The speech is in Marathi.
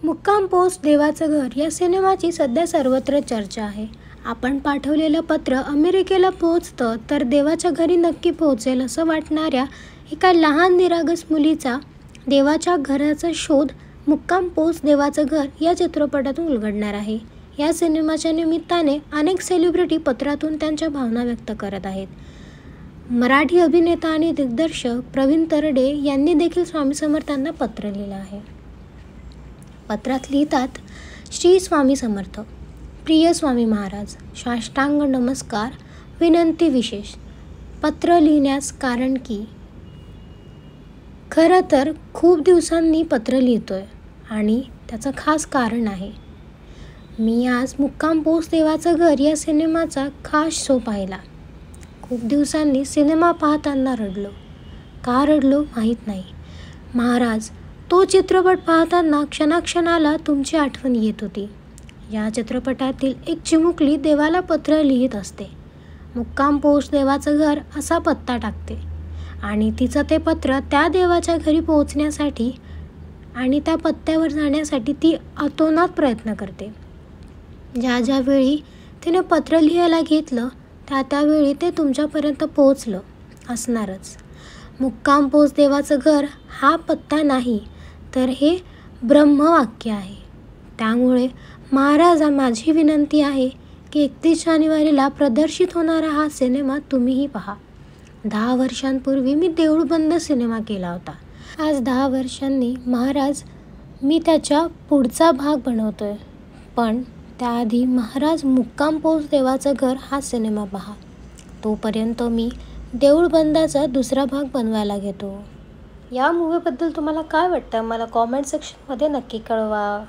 मुक्काम पोस्ट देवाचं घर या सिनेमाची सध्या सर्वत्र चर्चा आहे. आपण पाठवलेलं पत्र अमेरिकेला पोहोचतं तर देवाच्या घरी नक्की पोहोचेल असं वाटणाऱ्या एका लहान निरागस मुलीचा देवाच्या घराचा शोध मुक्काम पोस्ट देवाचं घर या चित्रपटातून उलगडणार आहे. या सिनेमाच्या निमित्ताने अनेक सेलिब्रिटी पत्रातून त्यांच्या भावना व्यक्त करत आहेत. मराठी अभिनेता आणि दिग्दर्शक प्रवीण तरडे यांनी देखील स्वामी समर्थांना पत्र लिहिलं आहे. पत्रात लिहितात, श्री स्वामी समर्थ, प्रिय स्वामी महाराज, साष्टांग नमस्कार. विनंती विशेष. पत्र लिहिण्यास कारण की खरं तर खूप दिवसांनी पत्र लिहितोय आणि त्याचं खास कारण आहे. मी आज मुक्काम पोस्ट देवाचं घर या सिनेमाचा खास शो पाहिला. खूप दिवसांनी सिनेमा पाहताना रडलो. का रडलो माहीत नाही. महाराज, तो चित्रपट पाहताना क्षणाक्षणाला तुमची आठवण येत होती. या चित्रपटातील एक चिमुकली देवाला पत्र लिहित असते. मुक्काम पोस्ट देवाचं घर असा पत्ता टाकते आणि तिचं ते पत्र त्या देवाच्या घरी पोहोचण्यासाठी आणि त्या पत्त्यावर जाण्यासाठी ती अतोनात प्रयत्न करते. ज्या वेळी तिने पत्र लिहायला घेतलं त्यावेळी ते तुमच्यापर्यंत पोहोचलं असणारच. मुक्काम पोस्ट देवाचं घर हा पत्ता नाही तर हे ब्रह्मवाक्य आहे. त्यामुळे महाराज, माझी विनंती आहे की 31 जानेवारीला प्रदर्शित होणारा हा सिनेमा तुम्हीही पहा. 10 वर्षांपूर्वी मी देऊळ बंद सिनेमा केला होता. आज 10 वर्षांनी महाराज मी त्याच्या पुढचा भाग बनवतोय. पण त्याआधी महाराज मुक्काम पोस्ट देवाचं घर हा सिनेमा पहा. तोपर्यंत मी देऊळ बंदाचा दुसरा भाग बनवायला घेतो. या मूवीबद्दल तुम्हाला काय वाटतं मला कॉमेंट सेक्शनमध्ये नक्की कळवा.